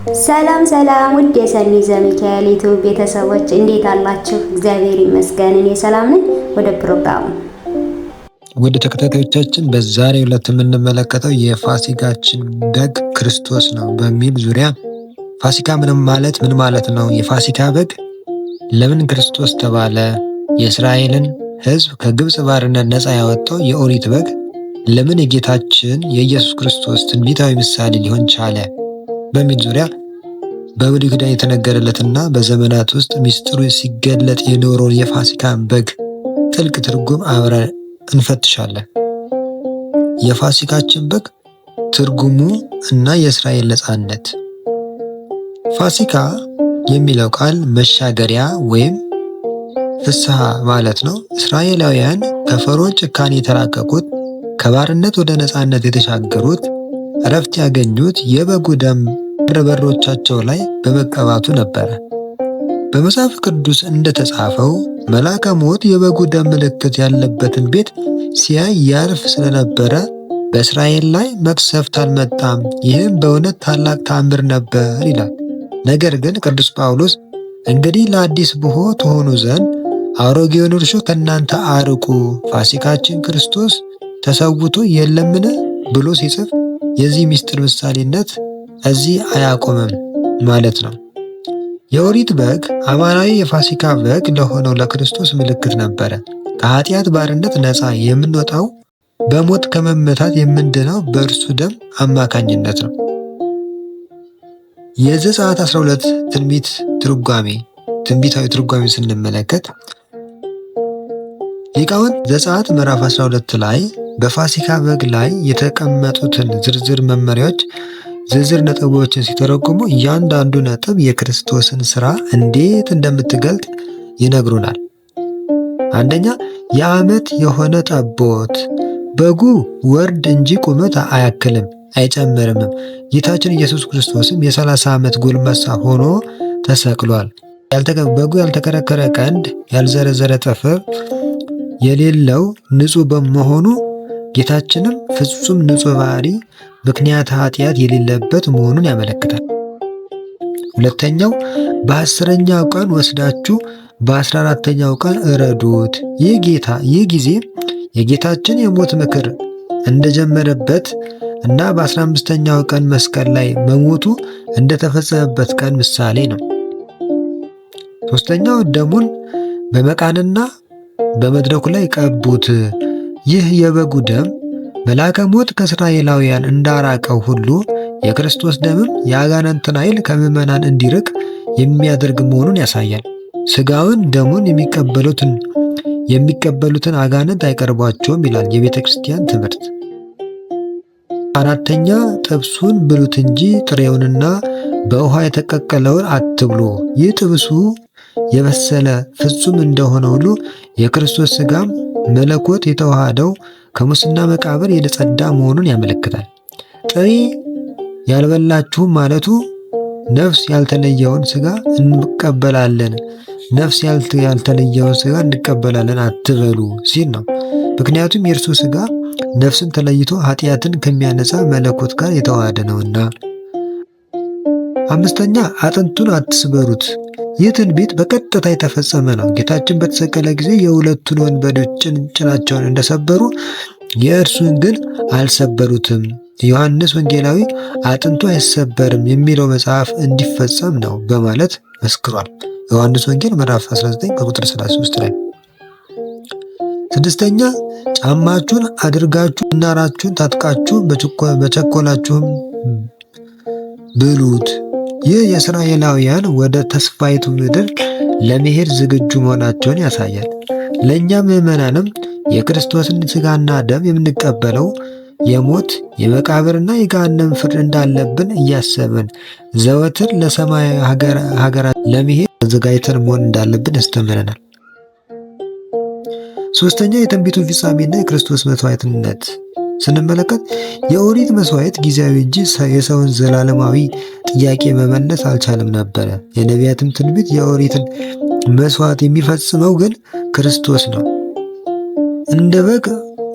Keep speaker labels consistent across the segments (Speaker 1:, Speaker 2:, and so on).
Speaker 1: ሰላም ሰላም ውድ የሰኒ ዘሚካኤል ዩቲዩብ ቤተሰቦች እንዴት አላችሁ? እግዚአብሔር ይመስገን እኔ ሰላም ነኝ። ወደ ፕሮግራሙ
Speaker 2: ወደ ተከታታዮቻችን በዛሬው ዕለት የምንመለከተው የፋሲካችን በግ ክርስቶስ ነው በሚል ዙሪያ ፋሲካ ምን ማለት ነው? የፋሲካ በግ ለምን ክርስቶስ ተባለ? የእስራኤልን ሕዝብ ከግብፅ ባርነት ነፃ ያወጣው የኦሪት በግ ለምን የጌታችን የኢየሱስ ክርስቶስ ትንቢታዊ ምሳሌ ሊሆን ቻለ? በሚል ዙሪያ በብሉይ ኪዳን የተነገረለትና በዘመናት ውስጥ ሚስጥሩ ሲገለጥ የኖረውን የፋሲካን በግ ጥልቅ ትርጉም አብረን እንፈትሻለን። የፋሲካችን በግ ትርጉሙ እና የእስራኤል ነፃነት። ፋሲካ የሚለው ቃል መሻገሪያ ወይም ፍስሐ ማለት ነው። እስራኤላውያን ከፈርዖን ጭካኔ የተላቀቁት፣ ከባርነት ወደ ነፃነት የተሻገሩት፣ እረፍት ያገኙት የበጉ ደም በሮቻቸው ላይ በመቀባቱ ነበረ። በመጽሐፍ ቅዱስ እንደተጻፈው መልአከ ሞት የበጉ ደም ምልክት ያለበትን ቤት ሲያይ ያርፍ ስለነበረ በእስራኤል ላይ መቅሰፍት አልመጣም። ይህም በእውነት ታላቅ ተአምር ነበር ይላል። ነገር ግን ቅዱስ ጳውሎስ እንግዲህ ለአዲስ ብሆ ትሆኑ ዘንድ አሮጌውን እርሾ ከእናንተ አርቁ፣ ፋሲካችን ክርስቶስ ተሰውቶ የለምን ብሎ ሲጽፍ የዚህ ምስጢር ምሳሌነት እዚህ አያቆምም ማለት ነው። የኦሪት በግ አማናዊ የፋሲካ በግ ለሆነው ለክርስቶስ ምልክት ነበረ። ከኃጢአት ባርነት ነፃ የምንወጣው፣ በሞት ከመመታት የምንድነው በእርሱ ደም አማካኝነት ነው። የዘጸአት 12 ትንቢታዊ ትርጓሜ ስንመለከት ሊቃውንት ዘጸአት ምዕራፍ 12 ላይ በፋሲካ በግ ላይ የተቀመጡትን ዝርዝር ነጥቦችን ሲተረጉሙ እያንዳንዱ ነጥብ የክርስቶስን ሥራ እንዴት እንደምትገልጥ ይነግሩናል። አንደኛ፣ የዓመት የሆነ ጠቦት። በጉ ወርድ እንጂ ቁመት አያክልም አይጨምርምም። ጌታችን ኢየሱስ ክርስቶስም የ30 ዓመት ጎልማሳ ሆኖ ተሰቅሏል። በጉ ያልተከረከረ ቀንድ፣ ያልዘረዘረ ጥፍር የሌለው ንጹሕ በመሆኑ ጌታችንም ፍጹም ንጹሕ ባህሪ ምክንያት ኃጢአት የሌለበት መሆኑን ያመለክታል። ሁለተኛው፣ በ10ኛው ቀን ወስዳችሁ በ14ኛው ቀን እረዱት። ይህ ጊዜ የጌታችን የሞት ምክር እንደጀመረበት እና በ15ኛው ቀን መስቀል ላይ መሞቱ እንደተፈጸመበት ቀን ምሳሌ ነው። ሶስተኛው፣ ደሙን በመቃንና በመድረኩ ላይ ቀቡት። ይህ የበጉ ደም መልአከ ሞት ከእስራኤላውያን እንዳራቀው ሁሉ የክርስቶስ ደምም የአጋንንትን ኃይል ከምዕመናን እንዲርቅ የሚያደርግ መሆኑን ያሳያል። ሥጋውን ደሙን የሚቀበሉትን አጋንንት አይቀርቧቸውም ይላል የቤተ ክርስቲያን ትምህርት። አራተኛ፣ ጥብሱን ብሉት እንጂ ጥሬውንና በውሃ የተቀቀለውን አትብሉ። ይህ ጥብሱ የበሰለ ፍጹም እንደሆነ ሁሉ የክርስቶስ ሥጋም መለኮት የተዋሃደው ከሙስና መቃብር የጸዳ መሆኑን ያመለክታል። ጥሬ ያልበላችሁም ማለቱ ነፍስ ያልተለየውን ሥጋ እንቀበላለን አትበሉ ሲል ነው። ምክንያቱም የእርሱ ሥጋ ነፍስን ተለይቶ ኃጢአትን ከሚያነጻ መለኮት ጋር የተዋሃደ ነውና። አምስተኛ፣ አጥንቱን አትስበሩት። ይህ ትንቢት በቀጥታ የተፈጸመ ነው። ጌታችን በተሰቀለ ጊዜ የሁለቱን ወንበዴዎች ጭናቸውን እንደሰበሩ የእርሱን ግን አልሰበሩትም። ዮሐንስ ወንጌላዊ አጥንቱ አይሰበርም የሚለው መጽሐፍ እንዲፈጸም ነው በማለት መስክሯል። ዮሐንስ ወንጌል ምዕራፍ 19 ከቁጥር 33 ላይ። ስድስተኛ፣ ጫማችሁን አድርጋችሁ ናራችሁን ታጥቃችሁ በቸኮላችሁም ብሉት። ይህ የእስራኤላውያን ወደ ተስፋይቱ ምድር ለመሄድ ዝግጁ መሆናቸውን ያሳያል። ለእኛ ምዕመናንም የክርስቶስን ሥጋና ደም የምንቀበለው የሞት የመቃብርና የገሃነም ፍርድ እንዳለብን እያሰብን ዘወትር ለሰማያዊ ሀገራት ለመሄድ ተዘጋጅተን መሆን እንዳለብን ያስተምረናል። ሶስተኛ፣ የትንቢቱ ፍጻሜና የክርስቶስ መስዋዕትነት ስንመለከት የኦሪት መስዋዕት ጊዜያዊ እንጂ የሰውን ዘላለማዊ ጥያቄ መመለስ አልቻለም ነበረ። የነቢያትም ትንቢት የኦሪትን መስዋዕት የሚፈጽመው ግን ክርስቶስ ነው። እንደ በግ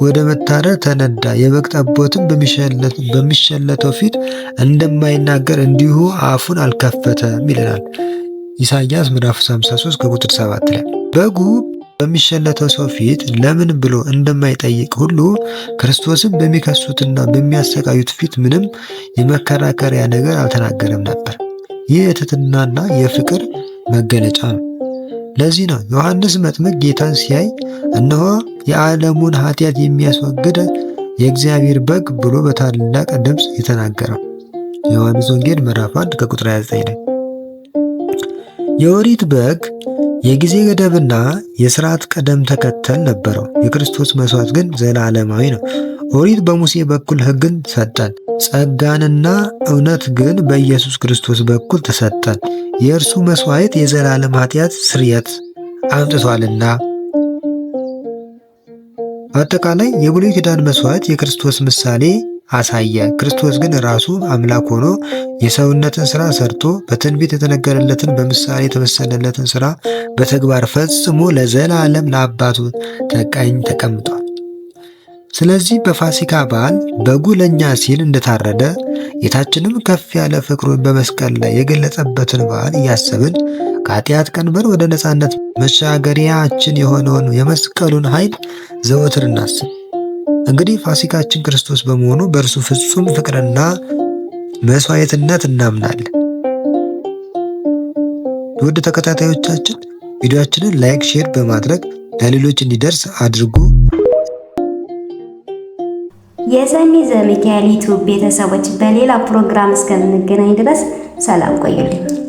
Speaker 2: ወደ መታረድ ተነዳ። የበግ ጠቦትም በሚሸለተው ፊት እንደማይናገር እንዲሁ አፉን አልከፈተም ይለናል ኢሳይያስ ምዕራፍ 53 ከቁጥር 7 ላይ። በጉ በሚሸለተው ሰው ፊት ለምን ብሎ እንደማይጠይቅ ሁሉ ክርስቶስን በሚከሱትና በሚያሰቃዩት ፊት ምንም የመከራከሪያ ነገር አልተናገረም ነበር። ይህ የትህትናና የፍቅር መገለጫ ነው። ለዚህ ነው ዮሐንስ መጥምቅ ጌታን ሲያይ እነሆ የዓለሙን ኃጢአት የሚያስወግድ የእግዚአብሔር በግ ብሎ በታላቅ ድምፅ የተናገረው። የዮሐንስ ወንጌል ምዕራፍ 1 ከቁጥር 29 ላይ። የኦሪት በግ የጊዜ ገደብና የሥርዓት ቅደም ተከተል ነበረው። የክርስቶስ መስዋዕት ግን ዘላለማዊ ነው። ኦሪት በሙሴ በኩል ሕግን ሰጠን፣ ጸጋንና እውነት ግን በኢየሱስ ክርስቶስ በኩል ተሰጠን። የእርሱ መስዋዕት የዘላለም ኃጢአት ስርየት አምጥቷልና። አጠቃላይ የብሉይ ኪዳን መስዋዕት የክርስቶስ ምሳሌ አሳየ። ክርስቶስ ግን ራሱ አምላክ ሆኖ የሰውነትን ሥራ ሰርቶ በትንቢት የተነገረለትን በምሳሌ የተመሰለለትን ሥራ በተግባር ፈጽሞ ለዘላለም ለአባቱ ቀኝ ተቀምጧል። ስለዚህ በፋሲካ በዓል በጉ ለእኛ ሲል እንደታረደ ጌታችንም ከፍ ያለ ፍቅሩን በመስቀል ላይ የገለጸበትን በዓል እያሰብን ከኃጢአት ቀንበር ወደ ነፃነት መሻገሪያችን የሆነውን የመስቀሉን ኃይል ዘወትር እናስብ። እንግዲህ ፋሲካችን ክርስቶስ በመሆኑ በእርሱ ፍጹም ፍቅርና መስዋዕትነት እናምናለን። ውድ ተከታታዮቻችን ቪዲዮአችንን ላይክ፣ ሼር በማድረግ ለሌሎች እንዲደርስ አድርጉ።
Speaker 1: የሰኒ ዘሚካኤል ዩቲዩብ ቤተሰቦች በሌላ ፕሮግራም እስከምንገናኝ ድረስ ሰላም ቆዩልኝ።